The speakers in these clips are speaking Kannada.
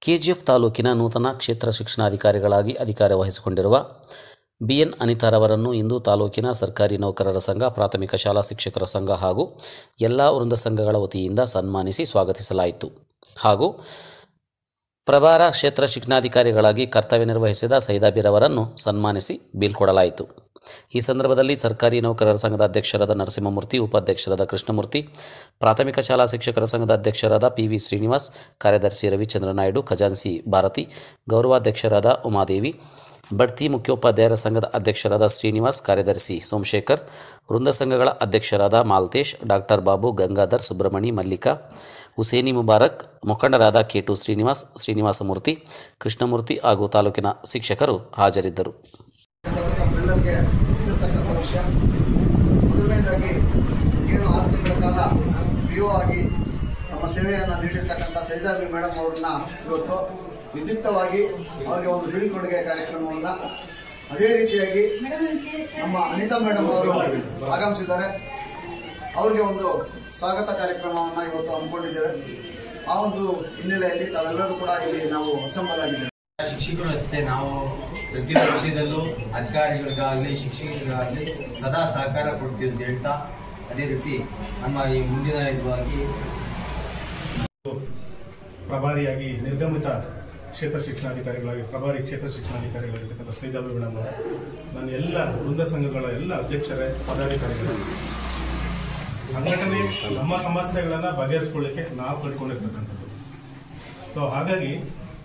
ಕೆಜಿಎಫ್ ತಾಲೂಕಿನ ನೂತನ ಕ್ಷೇತ್ರ ಶಿಕ್ಷಣಾಧಿಕಾರಿಗಳಾಗಿ ಅಧಿಕಾರ ವಹಿಸಿಕೊಂಡಿರುವ ಬಿಎನ್ ಅನಿತಾರವರನ್ನು ಇಂದು ತಾಲೂಕಿನ ಸರ್ಕಾರಿ ನೌಕರರ ಸಂಘ, ಪ್ರಾಥಮಿಕ ಶಾಲಾ ಶಿಕ್ಷಕರ ಸಂಘ ಹಾಗೂ ಎಲ್ಲ ವೃಂದ ಸಂಘಗಳ ವತಿಯಿಂದ ಸನ್ಮಾನಿಸಿ ಸ್ವಾಗತಿಸಲಾಯಿತು. ಹಾಗೂ ಪ್ರಭಾರ ಕ್ಷೇತ್ರ ಶಿಕ್ಷಣಾಧಿಕಾರಿಗಳಾಗಿ ಕರ್ತವ್ಯ ನಿರ್ವಹಿಸಿದ ಸೈದಾಬಿರವರನ್ನು ಸನ್ಮಾನಿಸಿ ಬೀಳ್ಕೊಡಲಾಯಿತು. ಈ ಸಂದರ್ಭದಲ್ಲಿ ಸರ್ಕಾರಿ ನೌಕರರ ಸಂಘದ ಅಧ್ಯಕ್ಷರಾದ ನರಸಿಂಹಮೂರ್ತಿ, ಉಪಾಧ್ಯಕ್ಷರಾದ ಕೃಷ್ಣಮೂರ್ತಿ, ಪ್ರಾಥಮಿಕ ಶಾಲಾ ಶಿಕ್ಷಕರ ಸಂಘದ ಅಧ್ಯಕ್ಷರಾದ ಪಿವಿ ಶ್ರೀನಿವಾಸ್, ಕಾರ್ಯದರ್ಶಿ ರವಿಚಂದ್ರ ನಾಯ್ಡು, ಖಜಾನ್ಸಿ ಭಾರತಿ, ಗೌರವಾಧ್ಯಕ್ಷರಾದ ಉಮಾದೇವಿ, ಬಡ್ತಿ ಮುಖ್ಯೋಪಾಧ್ಯಾಯರ ಸಂಘದ ಅಧ್ಯಕ್ಷರಾದ ಶ್ರೀನಿವಾಸ್, ಕಾರ್ಯದರ್ಶಿ ಸೋಮಶೇಖರ್, ವೃಂದ ಸಂಘಗಳ ಅಧ್ಯಕ್ಷರಾದ ಮಾಲ್ತೇಶ್, ಡಾಕ್ಟರ್ ಬಾಬು, ಗಂಗಾಧರ್, ಸುಬ್ರಹ್ಮಣಿ, ಮಲ್ಲಿಕಾ, ಹುಸೇನಿ ಮುಬಾರಕ್, ಮುಖಂಡರಾದ ಕೆ2 ಶ್ರೀನಿವಾಸ್, ಶ್ರೀನಿವಾಸಮೂರ್ತಿ, ಕೃಷ್ಣಮೂರ್ತಿ ಹಾಗೂ ತಾಲೂಕಿನ ಶಿಕ್ಷಕರು ಹಾಜರಿದ್ದರು. ಮೊದಲನೇದಾಗಿ ಏನು 6 ತಿಂಗಳ ಕಾಲ PO ಆಗಿ ತಮ್ಮ ಸೇವೆಯನ್ನು ನೀಡಿರ್ತಕ್ಕಂಥ ಸೈದಾಬಿ ಮೇಡಮ್ ಅವ್ರನ್ನ ಇವತ್ತು ವಿದ್ಯುಕ್ತವಾಗಿ ಅವರಿಗೆ ಒಂದು ಬೀಳ್ಕೊಡುಗೆ ಕಾರ್ಯಕ್ರಮವನ್ನು, ಅದೇ ರೀತಿಯಾಗಿ ನಮ್ಮ ಅನಿತಾ ಮೇಡಮ್ ಅವರು ಆಗಮಿಸಿದ್ದಾರೆ, ಅವರಿಗೆ ಒಂದು ಸ್ವಾಗತ ಕಾರ್ಯಕ್ರಮವನ್ನು ಇವತ್ತು ಹಮ್ಮಿಕೊಂಡಿದ್ದೇವೆ. ಆ ಒಂದು ಹಿನ್ನೆಲೆಯಲ್ಲಿ ತಾವೆಲ್ಲರೂ ಕೂಡ ಇಲ್ಲಿ ನಾವು ಅಸೆಂಬಲ್ ಆಗಿದ್ದೇವೆ. ಶಿಕ್ಷಕರು ಅಷ್ಟೇ, ನಾವು ಪ್ರತಿಯೊಂದು ವಿಷಯದಲ್ಲೂ ಅಧಿಕಾರಿಗಳಿಗಾಗಲಿ ಶಿಕ್ಷಕರಿಗಾಗಲಿ ಸದಾ ಸಹಕಾರ ಕೊಡ್ತೀವಿ ಅಂತ ಹೇಳ್ತಾ, ಅದೇ ರೀತಿ ನಮ್ಮ ಈ ಮುಂದಿನ ಇದಾಗಿ ಪ್ರಭಾರಿಯಾಗಿ ನಿರ್ಗಮಿತ ಕ್ಷೇತ್ರ ಶಿಕ್ಷಣಾಧಿಕಾರಿಗಳಾಗಿ ಪ್ರಭಾರಿ ಕ್ಷೇತ್ರ ಶಿಕ್ಷಣಾಧಿಕಾರಿಗಳಾಗಿರ್ತಕ್ಕಂಥ ಸೈದಾಬಿ ಮೇಡಮ್ ಅವರು, ನನ್ನ ಎಲ್ಲ ವೃಂದ ಸಂಘಗಳ ಎಲ್ಲ ಅಧ್ಯಕ್ಷರೇ, ಪದಾಧಿಕಾರಿಗಳು, ಸಂಘಟನೆ ನಮ್ಮ ಸಮಸ್ಯೆಗಳನ್ನು ಬಗೆಹರಿಸ್ಕೊಳ್ಳಿಕ್ಕೆ ನಾವು ಕಟ್ಕೊಂಡಿರ್ತಕ್ಕಂಥದ್ದು. ಸೊ ಹಾಗಾಗಿ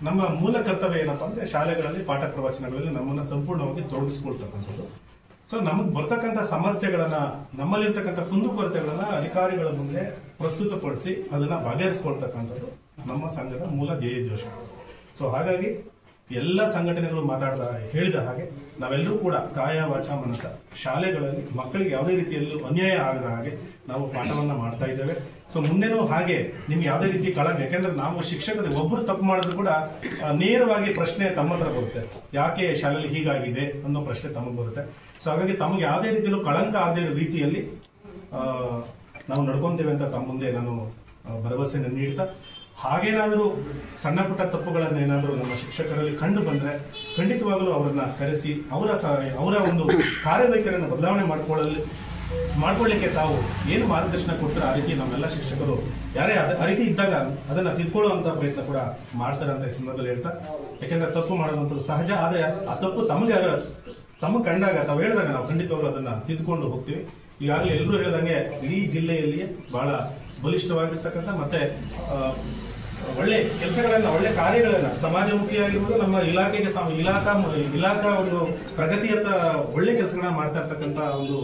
ನಮ್ಮ ಮೂಲ ಕರ್ತವ್ಯ ಏನಪ್ಪ ಅಂದರೆ ಶಾಲೆಗಳಲ್ಲಿ ಪಾಠ ಪ್ರವಚನಗಳಲ್ಲಿ ನಮ್ಮನ್ನು ಸಂಪೂರ್ಣವಾಗಿ ತೊಡಗಿಸ್ಕೊಳ್ತಕ್ಕಂಥದ್ದು. ಸೊ ನಮಗೆ ಬರ್ತಕ್ಕಂಥ ಸಮಸ್ಯೆಗಳನ್ನು, ನಮ್ಮಲ್ಲಿರ್ತಕ್ಕಂಥ ಕುಂದುಕೊರತೆಗಳನ್ನು ಅಧಿಕಾರಿಗಳ ಮುಂದೆ ಪ್ರಸ್ತುತಪಡಿಸಿ ಅದನ್ನು ಬಗೆಹರಿಸ್ಕೊಳ್ತಕ್ಕಂಥದ್ದು ನಮ್ಮ ಸಂಘದ ಮೂಲ ಧ್ಯೇಯೋದ್ದೇಶ. ಸೊ ಹಾಗಾಗಿ ಎಲ್ಲ ಸಂಘಟನೆಗಳು ಹೇಳಿದ ಹಾಗೆ ನಾವೆಲ್ಲರೂ ಕೂಡ ಕಾಯ ವಾಚ ಮನಸ್ಸ ಶಾಲೆಗಳಲ್ಲಿ ಮಕ್ಕಳಿಗೆ ಯಾವುದೇ ರೀತಿಯಲ್ಲೂ ಅನ್ಯಾಯ ಆಗದ ಹಾಗೆ ನಾವು ಪಾಠವನ್ನ ಮಾಡ್ತಾ ಇದ್ದೇವೆ. ಸೊ ಮುಂದೆನೂ ಹಾಗೆ ನಿಮ್ಗೆ ಯಾವುದೇ ರೀತಿ ಯಾಕೆಂದ್ರೆ ನಾವು ಶಿಕ್ಷಕರು ಒಬ್ಬರು ತಪ್ಪು ಮಾಡಿದ್ರು ಕೂಡ ನೇರವಾಗಿ ಪ್ರಶ್ನೆ ತಮ್ಮ ಹತ್ರ ಬರುತ್ತೆ, ಯಾಕೆ ಶಾಲೆಯಲ್ಲಿ ಹೀಗಾಗಿದೆ ಅನ್ನೋ ಪ್ರಶ್ನೆ ತಮಗೆ ಬರುತ್ತೆ. ಸೊ ಹಾಗಾಗಿ ತಮಗೆ ಯಾವುದೇ ರೀತಿಯಲ್ಲೂ ಕಳಂಕ ಆಗದೇ ಇರೋ ರೀತಿಯಲ್ಲಿ ನಾವು ನಡ್ಕೊಂತೇವೆ ಅಂತ ತಮ್ಮ ಮುಂದೆ ನಾನು ಭರವಸೆಯನ್ನು ನೀಡ್ತಾ, ಹಾಗೇನಾದರೂ ಸಣ್ಣ ಪುಟ್ಟ ತಪ್ಪುಗಳನ್ನೇನಾದರೂ ನಮ್ಮ ಶಿಕ್ಷಕರಲ್ಲಿ ಕಂಡು ಬಂದರೆ ಖಂಡಿತವಾಗಲೂ ಅವರನ್ನ ಕರೆಸಿ ಅವರ ಒಂದು ಕಾರ್ಯವೈಖರಿಯನ್ನು ಬದಲಾವಣೆ ಮಾಡ್ಕೊಳ್ಳಿಕ್ಕೆ ತಾವು ಏನು ಮಾರ್ಗದರ್ಶನ ಕೊಡ್ತಾರೆ ಆ ರೀತಿ ನಮ್ಮೆಲ್ಲ ಶಿಕ್ಷಕರು ಯಾರೇ ಆ ರೀತಿ ಇದ್ದಾಗ ಅದನ್ನ ತಿದ್ಕೊಳ್ಳುವಂತ ಪ್ರಯತ್ನ ಕೂಡ ಮಾಡ್ತಾರೆ ಅಂತ ಈ ಸಂದರ್ಭದಲ್ಲಿ ಹೇಳ್ತಾ, ಯಾಕೆಂದ್ರೆ ತಪ್ಪು ಮಾಡೋದಂತೂ ಸಹಜ, ಆದ್ರೆ ಆ ತಪ್ಪು ತಮಗೆ ಕಂಡಾಗ ತಾವು ಹೇಳಿದಾಗ ನಾವು ಖಂಡಿತವಾಗ್ಲೂ ಅದನ್ನ ತಿದ್ದುಕೊಂಡು ಹೋಗ್ತೀವಿ. ಈಗಾಗಲೇ ಎಲ್ಲರೂ ಹೇಳಿದಂಗೆ ಇಡೀ ಜಿಲ್ಲೆಯಲ್ಲಿಯೇ ಬಹಳ ಬಲಿಷ್ಠವಾಗಿರ್ತಕ್ಕಂಥ ಮತ್ತೆ ಒಳ್ಳೆ ಕೆಲಸಗಳನ್ನ, ಒಳ್ಳೆ ಕಾರ್ಯಗಳನ್ನ, ಸಮಾಜಮುಖಿಯಾಗಿರ್ಬೋದು, ನಮ್ಮ ಇಲಾಖೆಗೆ ಇಲಾಖಾ ಒಂದು ಪ್ರಗತಿಯತ್ತ ಒಳ್ಳೆ ಕೆಲಸಗಳನ್ನ ಮಾಡ್ತಾ ಇರ್ತಕ್ಕಂಥ ಒಂದು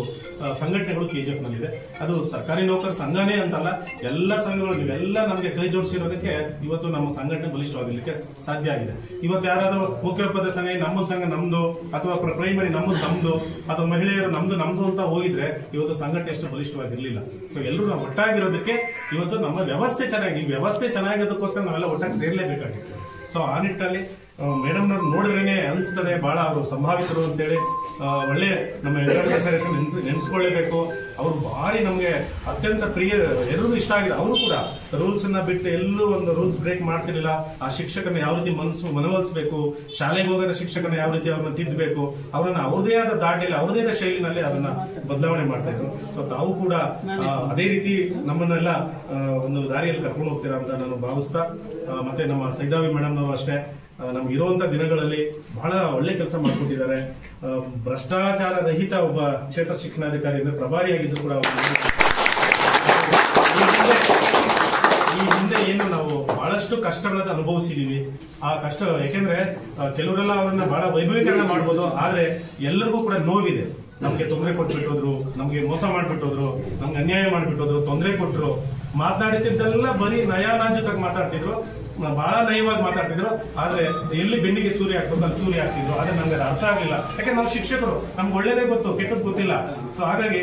ಸಂಘಟನೆಗಳು KGF ನಲ್ಲಿದೆ. ಅದು ಸರ್ಕಾರಿ ನೌಕರ ಸಂಘನೇ ಅಂತಲ್ಲ, ಎಲ್ಲ ಸಂಘಗಳು ನೀವೆಲ್ಲ ನಮಗೆ ಕೈ ಜೋಡಿಸಿರೋದಕ್ಕೆ ಇವತ್ತು ನಮ್ಮ ಸಂಘಟನೆ ಬಲಿಷ್ಠವಾಗಿರ್ಲಿಕ್ಕೆ ಸಾಧ್ಯ ಆಗಿದೆ. ಇವತ್ತು ಯಾರಾದ್ರೂ ಮುಖ್ಯೋಪಾಧ್ಯಾಯ ಸಂಘ ನಮ್ಮ ಸಂಘ ನಮ್ದು, ಅಥವಾ ಪ್ರೈಮರಿ ನಮ್ದು, ಅಥವಾ ಮಹಿಳೆಯರು ನಮ್ದು ಅಂತ ಹೋಗಿದ್ರೆ ಇವತ್ತು ಸಂಘಟನೆ ಎಷ್ಟು ಬಲಿಷ್ಠವಾಗಿರ್ಲಿಲ್ಲ. ಸೊ ಎಲ್ಲರೂ ನಾವು ಒಟ್ಟಾಗಿರೋದಕ್ಕೆ ಇವತ್ತು ನಮ್ಮ ವ್ಯವಸ್ಥೆ ಚೆನ್ನಾಗಿರೋದಕ್ಕೋಸ್ಕರ ನಾವೆಲ್ಲ ಒಟ್ಟಾಗಿ ಸೇರ್ಲೇಬೇಕಾಗಿತ್ತು. ಸೊ ಆ ನಿಟ್ಟಿನಲ್ಲಿ ಮೇಡಮ್ನವ್ರು ನೋಡಿದ್ರೇನೆ ಅನಿಸ್ತದೆ ಬಹಳ ಅವರು ಸಂಭಾವಿತರು ಅಂತೇಳಿ. ಒಳ್ಳೆ ನಮ್ಮ ನೆನೆಸ್ಕೊಳ್ಳೇಬೇಕು. ಅವರು ಭಾರಿ ನಮ್ಗೆ ಅತ್ಯಂತ ಪ್ರಿಯ, ಎಲ್ಲರೂ ಇಷ್ಟ ಆಗಿದೆ. ಅವರು ಕೂಡ ರೂಲ್ಸ್ ಅನ್ನ ಬಿಟ್ಟು ಎಲ್ಲೂ ಒಂದು ರೂಲ್ಸ್ ಬ್ರೇಕ್ ಮಾಡ್ತಿರ್ಲಿಲ್ಲ. ಆ ಶಿಕ್ಷಕನ ಯಾವ ರೀತಿ ಮನವೊಲಿಸಬೇಕು, ಶಾಲೆಗೆ ಹೋಗೋದ ಶಿಕ್ಷಕನ ಯಾವ ರೀತಿ ಅವ್ರನ್ನ ತಿದ್ದಬೇಕು, ಅವರನ್ನ ಅವ್ರದೇ ಆದ ದಾಟಿಯಲ್ಲಿ, ಅವ್ರದೇ ಆದ ಶೈಲಿನಲ್ಲಿ ಅದನ್ನ ಬದಲಾವಣೆ ಮಾಡ್ತಾ ಇದ್ರು. ಸೊ ತಾವು ಕೂಡ ಅದೇ ರೀತಿ ನಮ್ಮನ್ನೆಲ್ಲ ಒಂದು ದಾರಿಯಲ್ಲಿ ಕರ್ಕೊಂಡು ಹೋಗ್ತೀರಾ ಅಂತ ನಾನು ಭಾವಿಸ್ತಾ, ಮತ್ತೆ ನಮ್ಮ ಸೈದಾಬಿ ಮೇಡಮ್ನವರು ಅಷ್ಟೇ ನಮ್ಗೆ ಇರುವಂತ ದಿನಗಳಲ್ಲಿ ಬಹಳ ಒಳ್ಳೆ ಕೆಲಸ ಮಾಡ್ಕೊಟ್ಟಿದ್ದಾರೆ. ಭ್ರಷ್ಟಾಚಾರ ರಹಿತ ಒಬ್ಬ ಕ್ಷೇತ್ರ ಶಿಕ್ಷಣಾಧಿಕಾರಿ ಅಂದ್ರೆ ಪ್ರಭಾರಿಯಾಗಿದ್ರು ಕೂಡ ಈ ಹಿಂದೆ ಏನು ನಾವು ಬಹಳಷ್ಟು ಕಷ್ಟಗಳನ್ನ ಅನುಭವಿಸಿದೀವಿ. ಆ ಕಷ್ಟ ಯಾಕೆಂದ್ರೆ ಕೆಲವರೆಲ್ಲ ಅವರನ್ನ ಬಹಳ ವೈಭವೀಕರಣ ಮಾಡ್ಬೋದು, ಆದ್ರೆ ಎಲ್ಲರಿಗೂ ಕೂಡ ನೋವಿದೆ. ನಮ್ಗೆ ತೊಂದರೆ ಕೊಟ್ಬಿಟ್ಟೋದ್ರು, ನಮ್ಗೆ ಮೋಸ ಮಾಡ್ಬಿಟ್ಟೋದ್ರು, ನಮ್ಗೆ ಅನ್ಯಾಯ ಮಾಡ್ಬಿಟ್ಟೋದ್ರು, ತೊಂದರೆ ಕೊಟ್ರು, ಮಾತನಾಡುತ್ತಿದ್ದೆಲ್ಲ ಬರೀ ನಯಾನಾಜುಕಾಗಿ ಮಾತಾಡ್ತಿದ್ರು, ಬಹಳ ನಯವಾಗಿ ಮಾತಾಡ್ತಿದ್ರು. ಆದ್ರೆ ಎಲ್ಲಿ ಬೆನ್ನಿಗೆ ಚೂರಿ ಆಗ್ತದೆ ಅಲ್ಲಿ ಚೂರಿ ಆಗ್ತಿದ್ರು. ಆದ್ರೆ ನಮ್ಗೆ ಅರ್ಥ ಆಗಿಲ್ಲ, ಯಾಕಂದ್ರೆ ನಾವು ಶಿಕ್ಷಕರು, ನಮ್ಗೆ ಒಳ್ಳೇದೇ ಗೊತ್ತು, ಕೆಟ್ಟದ್ದು ಗೊತ್ತಿಲ್ಲ. ಸೊ ಹಾಗಾಗಿ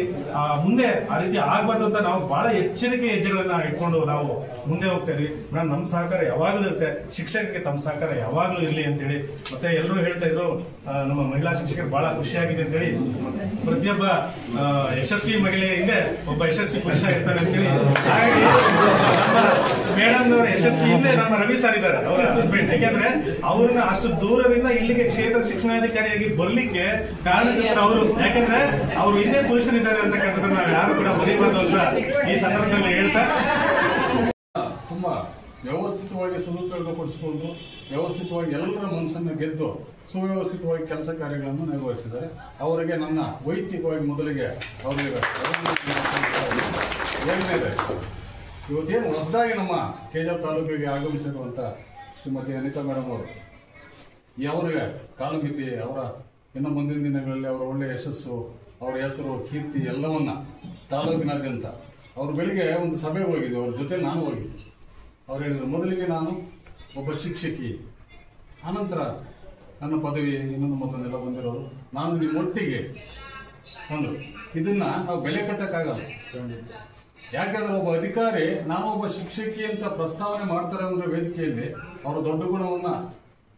ಮುಂದೆ ಆ ರೀತಿ ಆಗ್ಬಾರ್ದು ಅಂತ ನಾವು ಬಹಳ ಎಚ್ಚರಿಕೆ ಹೆಜ್ಜೆಗಳನ್ನ ಇಟ್ಕೊಂಡು ನಾವು ಮುಂದೆ ಹೋಗ್ತಾ ಇದ್ವಿ. ನಮ್ಮ ಸಹಕಾರ ಯಾವಾಗ್ಲೂ ಇರುತ್ತೆ, ಶಿಕ್ಷಕರಿಗೆ ತಮ್ಮ ಸಹಕಾರ ಯಾವಾಗ್ಲೂ ಇರ್ಲಿ ಅಂತೇಳಿ. ಮತ್ತೆ ಎಲ್ಲರೂ ಹೇಳ್ತಾ ಇದ್ರು ನಮ್ಮ ಮಹಿಳಾ ಶಿಕ್ಷಕರು ಬಹಳ ಖುಷಿಯಾಗಿದೆ ಅಂತೇಳಿ. ಪ್ರತಿಯೊಬ್ಬ ಯಶಸ್ವಿ ಮಹಿಳೆ ಹಿಂದೆ ಒಬ್ಬ ಯಶಸ್ವಿ ಪುರುಷ ಇರ್ತಾರೆ ಅಂತೇಳಿ. ಹಾಗಾಗಿ ನಮ್ಮ ಮೇಡಮ್ನವರ ಯಶಸ್ವಿ ಹಿಂದೆ ನಮ್ಮ ರವಿ ಸರ್ ಇದ್ದಾರೆ, ಅವರ ಹಸ್ಬೆಂಡ್. ಯಾಕೆಂದ್ರೆ ಅವ್ರನ್ನ ಅಷ್ಟು ದೂರದಿಂದ ಇಲ್ಲಿಗೆ ಕ್ಷೇತ್ರ ಶಿಕ್ಷಣಾಧಿಕಾರಿಯಾಗಿ ಬರ್ಲಿಕ್ಕೆ ಕಾರಣಕರ್ತರು ಅವರು. ಯಾಕಂದ್ರೆ ಅವ್ರು ಹಿಂದೆ ಪುರುಷರಿದ್ದಾರೆ ಅಂತಕ್ಕಂಥದ್ದನ್ನ ನಾವು ಯಾರು ಕೂಡ ಮರಿಬಾರ್ದು ಅಂತ ಈ ಸಂದರ್ಭದಲ್ಲಿ ಹೇಳ್ತಾ, ತುಂಬಾ ವ್ಯವಸ್ಥಿತವಾಗಿ ಸದುಪಯೋಗಪಡಿಸಿಕೊಂಡು ವ್ಯವಸ್ಥಿತವಾಗಿ ಎಲ್ಲರ ಮನಸ್ಸನ್ನು ಗೆದ್ದು ಸುವ್ಯವಸ್ಥಿತವಾಗಿ ಕೆಲಸ ಕಾರ್ಯಗಳನ್ನು ನಿರ್ವಹಿಸಿದ್ದಾರೆ. ಅವರಿಗೆ ನನ್ನ ವೈಯಕ್ತಿಕವಾಗಿ ಮೊದಲಿಗೆ ಅವರಿಗೆ ಏನಿದೆ, ಇವತ್ತೇನು ಹೊಸದಾಗಿ ನಮ್ಮ ಕೆಜಾಪ್ ತಾಲೂಕಿಗೆ ಆಗಮಿಸಿರುವಂತ ಶ್ರೀಮತಿ ಅನಿತಾ ಮೇಡಮ್ ಅವರು, ಅವರಿಗೆ ಕಾಲಮಿತಿ, ಅವರ ಇನ್ನು ಮುಂದಿನ ದಿನಗಳಲ್ಲಿ ಅವರ ಒಳ್ಳೆಯ ಯಶಸ್ಸು, ಅವರ ಹೆಸರು, ಕೀರ್ತಿ ಎಲ್ಲವನ್ನ ತಾಲೂಕಿನಾದ್ಯಂತ ಅವರು ಬೆಳಿಗ್ಗೆ ಒಂದು ಸಭೆಗೆ ಹೋಗಿದ್ವಿ, ಅವ್ರ ಜೊತೆ ನಾನು ಹೋಗಿದ್ದೆ. ಅವ್ರು ಹೇಳಿದ್ರು, ಮೊದಲಿಗೆ ನಾನು ಒಬ್ಬ ಶಿಕ್ಷಕಿ, ಆನಂತರ ನನ್ನ ಪದವಿ ಇನ್ನೊಂದು ಮತ್ತೊಂದೆಲ್ಲ ಬಂದಿರೋರು, ನಾನು ನಿಮ್ಮೊಟ್ಟಿಗೆ ಅಂದ್ರು. ಇದನ್ನ ನಾವು ಬೆಲೆ ಕಟ್ಟಕ್ಕಾಗಲ್ಲ. ಯಾಕಂದ್ರೆ ಒಬ್ಬ ಅಧಿಕಾರಿ ನಾನು ಒಬ್ಬ ಶಿಕ್ಷಕಿ ಅಂತ ಪ್ರಸ್ತಾವನೆ ಮಾಡ್ತಾರೆ ಅಂದ್ರೆ ವೇದಿಕೆಯಲ್ಲಿ ಅವರ ದೊಡ್ಡ ಗುಣವನ್ನ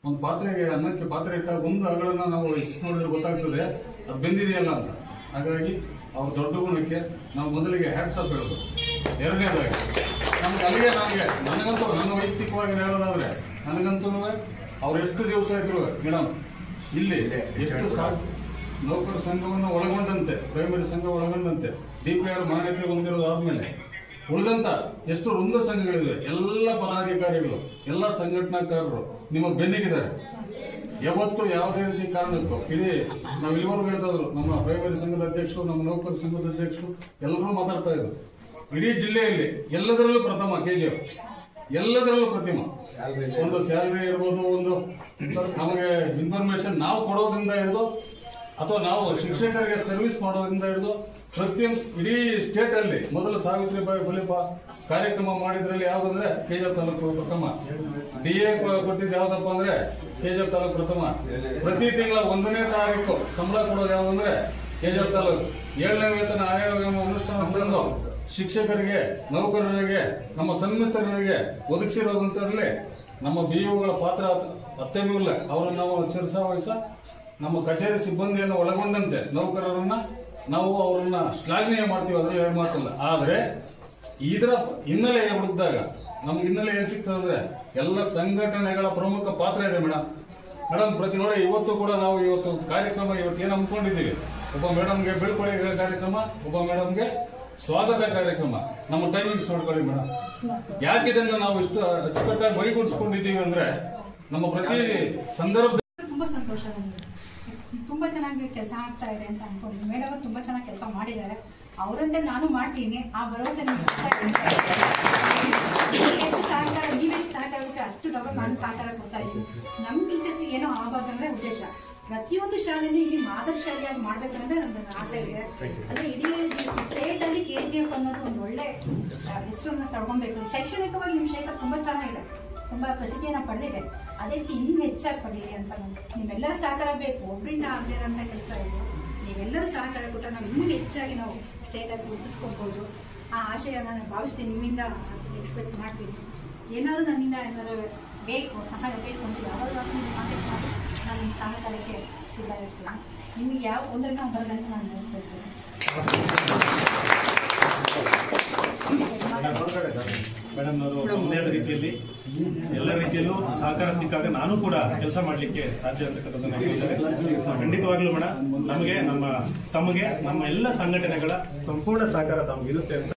ಒಂದು ಪಾತ್ರೆಗೆ ಅನ್ನಕ್ಕೆ ಪಾತ್ರೆ ಇಟ್ಟಾಗ ಒಂದು ಅಗಳನ್ನ ನಾವು ನೋಡಿದ್ರೆ ಗೊತ್ತಾಗ್ತದೆ ಅದು ಬೆಂದಿದೆಯಲ್ಲ ಅಂತ. ಹಾಗಾಗಿ ಅವ್ರ ದೊಡ್ಡ ಗುಣಕ್ಕೆ ನಾವು ಮೊದಲಿಗೆ ಹ್ಯಾಟ್ಸ್ ಆಫ್ ಹೇಳೋದು. ಎರಡನೇದಾಗಿ ನನಗಂತೂ ನನ್ನ ವೈಯಕ್ತಿಕವಾಗಿ ಹೇಳೋದಾದ್ರೆ ನನಗಂತೂ ಅವ್ರು ಎಷ್ಟು ದಿವಸ ಇದ್ರು ಮೇಡಮ್ ಇಲ್ಲಿ ಎಷ್ಟು ನೌಕರ ಸಂಘವನ್ನು ಒಳಗೊಂಡಂತೆ, ಪ್ರೈಮರಿ ಸಂಘ ಒಳಗೊಂಡಂತೆ DPR ಮಾನ್ಯತೆ ಹೊಂದಿರೋದು ಆದ್ಮೇಲೆ ಉಳಿದಂತ ಎಷ್ಟು ವೃಂದ ಸಂಘಗಳಿವೆ, ಎಲ್ಲ ಪದಾಧಿಕಾರಿಗಳು, ಎಲ್ಲ ಸಂಘಟನಾಕಾರರು ನಿಮ್ಮ ಬೆನ್ನಿಗಿದ್ದಾರೆ. ಯಾವತ್ತು ಯಾವುದೇ ರೀತಿ ಕಾರಣಕ್ಕೂ ಇಡೀ ನಾವು ಇಲ್ಲಿವರೆಗೂ ಹೇಳ್ತಾ ಇದ್ರು, ನಮ್ಮ ಪ್ರೈಮರಿ ಸಂಘದ ಅಧ್ಯಕ್ಷರು, ನಮ್ಮ ನೌಕರ ಸಂಘದ ಅಧ್ಯಕ್ಷರು ಎಲ್ಲರೂ ಮಾತಾಡ್ತಾ ಇದ್ರು. ಇಡೀ ಜಿಲ್ಲೆಯಲ್ಲಿ ಎಲ್ಲದರಲ್ಲೂ ಪ್ರಥಮ KGF, ಎಲ್ಲದರಲ್ಲೂ ಪ್ರತಿಮ. ಒಂದು ಸ್ಯಾಲರಿ ಇರ್ಬೋದು, ಒಂದು ನಮಗೆ ಇನ್ಫಾರ್ಮೇಶನ್ ನಾವು ಕೊಡೋದ್ರಿಂದ ಹಿಡಿದು ಅಥವಾ ನಾವು ಶಿಕ್ಷಕರಿಗೆ ಸರ್ವಿಸ್ ಮಾಡೋದ್ರಿಂದ ಹಿಡಿದು ಪ್ರತಿಯೊಂದು ಇಡೀ ಸ್ಟೇಟ್ ಅಲ್ಲಿ ಮೊದಲು ಸಾವಿತ್ರಿಬಾಯಿ ಫುಲೆ ಕಾರ್ಯಕ್ರಮ ಮಾಡಿದ್ರಲ್ಲಿ ಯಾವ್ದಂದ್ರೆ KGF ತಾಲೂಕು ಪ್ರಥಮ. DA ಕೊಟ್ಟಿದ್ದು ಯಾವ್ದಪ್ಪ ಅಂದ್ರೆ KGF ತಾಲೂಕು ಪ್ರಥಮ. ಪ್ರತಿ ತಿಂಗಳ 1ನೇ ತಾರೀಕು ಸಂಬಳ ಕೊಡೋದು ಯಾವ್ದಂದ್ರೆ KGF ತಾಲೂಕು. 7ನೇ ವೇತನ ಆಯೋಗ ಅನುಷ್ಠಾನ ತಂದು ಶಿಕ್ಷಕರಿಗೆ, ನೌಕರರಿಗೆ, ನಮ್ಮ ಸನ್ಮಿತರಿಗೆ ಒದಗಿಸಿರೋದಂತರಲ್ಲಿ ನಮ್ಮ BOಗಳ ಪಾತ್ರ ಅತ್ಯಮೂಲ್ಯ. ಅವರನ್ನು ನಾವು ಶಿರಸಾವಹಿಸ ನಮ್ಮ ಕಚೇರಿ ಸಿಬ್ಬಂದಿಯನ್ನು ಒಳಗೊಂಡಂತೆ ನೌಕರರನ್ನ ನಾವು ಅವರನ್ನ ಶ್ಲಾಘನೀಯ ಮಾಡ್ತೀವಿ, ಅದ್ರಲ್ಲಿ ಎರಡು ಮಾತಲ್ಲ. ಆದ್ರೆ ಇದರ ಹಿನ್ನೆಲೆ ಹುಡುಕಿದಾಗ ನಮ್ಗೆ ಹಿನ್ನೆಲೆ ಏನ್ ಸಿಗ್ತದಂದ್ರೆ ಎಲ್ಲ ಸಂಘಟನೆಗಳ ಪ್ರಮುಖ ಪಾತ್ರ ಇದೆ ಮೇಡಮ್. ಪ್ರತಿ ನೋಡಿ ಇವತ್ತು ಕೂಡ ನಾವು ಇವತ್ತು ಕಾರ್ಯಕ್ರಮ ಇವತ್ತು ಏನು ಹಮ್ಮಿಕೊಂಡಿದ್ದೀವಿ, ಒಬ್ಬ ಮೇಡಮ್ಗೆ ಬೀಳ್ಕೊಡುಗೆ ಕಾರ್ಯಕ್ರಮ, ಒಬ್ಬ ಮೇಡಮ್ಗೆ ಸ್ವಾಗತ ಕಾರ್ಯಕ್ರಮ. ನಮ್ಮ ಟೈಮಿಂಗ್ಸ್ ನೋಡ್ಕೊಳ್ಳಿ ಮೇಡಮ್. ಯಾಕೆ ಇದನ್ನ ನಾವು ಇಷ್ಟು ಅಚ್ಚುಕಟ್ಟಾಗಿ ಬೈಗೂಡಿಸ್ಕೊಂಡಿದ್ದೀವಿ ಅಂದ್ರೆ ನಮ್ಮ ಪ್ರತಿ ಸಂದರ್ಭ ತುಂಬಾ ಸಂತೋಷ ನನಗೆ. ತುಂಬಾ ಚೆನ್ನಾಗಿ ಕೆಲಸ ಆಗ್ತಾ ಇದೆ ಅಂತ ಅನ್ಕೊಂಡಿದ್ದೀನಿ. ಮೇಡಮ್ ಅವರು ತುಂಬಾ ಚೆನ್ನಾಗಿ ಕೆಲಸ ಮಾಡಿದ್ದಾರೆ. ಅವರಂತೆ ನಾನು ಮಾಡ್ತೀನಿ, ಆ ಭರವಸೆ ಎಷ್ಟು ಸಹಕಾರ, ನೀವೆಷ್ಟು ಸಹಕಾರ ಕೊಟ್ಟರೆ ಅಷ್ಟು ಡಬಲ್ ನಾನು ಸಹಕಾರ ಕೊಡ್ತಾ ಇದ್ದೀನಿ. ನಮ್ಮ ಟೀಚರ್ಸ್ ಏನೋ ಆಗಬಾರ್ದಂದ್ರೆ ಉದ್ದೇಶ. ಪ್ರತಿಯೊಂದು ಶಾಲೆನೂ ಇಲ್ಲಿ ಮಾದರಿ ಶಾಲೆಯಾಗಿ ಮಾಡ್ಬೇಕಂದ್ರೆ ನನ್ನ ಆಸೆ ಇದೆ. ಅಂದ್ರೆ ಇಡೀ ಸ್ಟೇಟ್ ಅಲ್ಲಿ KGF ಅನ್ನೋದು ಒಂದು ಒಳ್ಳೆ ಹೆಸರನ್ನ ತಗೊಂಡ್ಬೇಕು. ಶೈಕ್ಷಣಿಕವಾಗಿ ನಿಮ್ಮ ಕ್ಷೇತ್ರ ತುಂಬಾ ಚೆನ್ನಾಗಿದೆ, ತುಂಬಾ ಪ್ರಸಿದ್ಧಿಯನ್ನ ಪಡೆದಿದೆ. ಅದೇ ರೀತಿ ಇನ್ನೂ ಹೆಚ್ಚಾಗಿ ಪಡೀಲಿ ಅಂತ ನಿಮ್ಮೆಲ್ಲರ ಸಹಕಾರ ಬೇಕು. ಒಬ್ಬರಿಂದ ಆಗದಿರೋಂಥ ಕೆಲಸ ಇದೆ. ನೀವೆಲ್ಲರೂ ಸಹಕಾರ ಕೊಟ್ಟರೆ ನಾವು ಇನ್ನೂ ಹೆಚ್ಚಾಗಿ ನಾವು ಸ್ಟೇಟಲ್ಲಿ ಗುರುತಿಸ್ಕೊಳ್ಬೋದು. ಆ ಆಶಯ ನಾನು ಭಾವಿಸ್ತೀನಿ, ನಿಮ್ಮಿಂದ ಎಕ್ಸ್ಪೆಕ್ಟ್ ಮಾಡ್ತೀನಿ. ಏನಾದರೂ ನನ್ನಿಂದ ಏನಾದರೂ ಬೇಕು, ಸಹಾಯ ಬೇಕು ಅಂತ ಯಾವಾಗಲೂ ನೀವು ಕಾಂಟ್ಯಾಕ್ಟ್ ಮಾಡಿ ನಾನು ನಿಮ್ಮ ಸಹಕಾರಕ್ಕೆ ಸಿದ್ಧ ಇರ್ತೀನಿ. ನಿಮಗೆ ಯಾವ ತೊಂದರೆ ನಾವು ಬರದಂತ ನಾನು ಹೇಳ್ಕೊಳ್ತೀನಿ. ಮೇಡಮ್ ಅವರು ಒಂದೇ ರೀತಿಯಲ್ಲಿ ಎಲ್ಲ ರೀತಿಯಲ್ಲೂ ಸಹಕಾರ ಸಿಕ್ಕಾಗ ನಾನು ಕೂಡ ಕೆಲಸ ಮಾಡಲಿಕ್ಕೆ ಸಾಧ್ಯ ಅಂತಕ್ಕಂಥದ್ದನ್ನು ಹೇಳಿದ್ದಾರೆ. ಖಂಡಿತವಾಗ್ಲೂ ಮೇಡಮ್, ನಮಗೆ ತಮಗೆ ನಮ್ಮ ಎಲ್ಲ ಸಂಘಟನೆಗಳ ಸಂಪೂರ್ಣ ಸಹಕಾರ ತಮಗಿರುತ್ತೆ ಅಂತ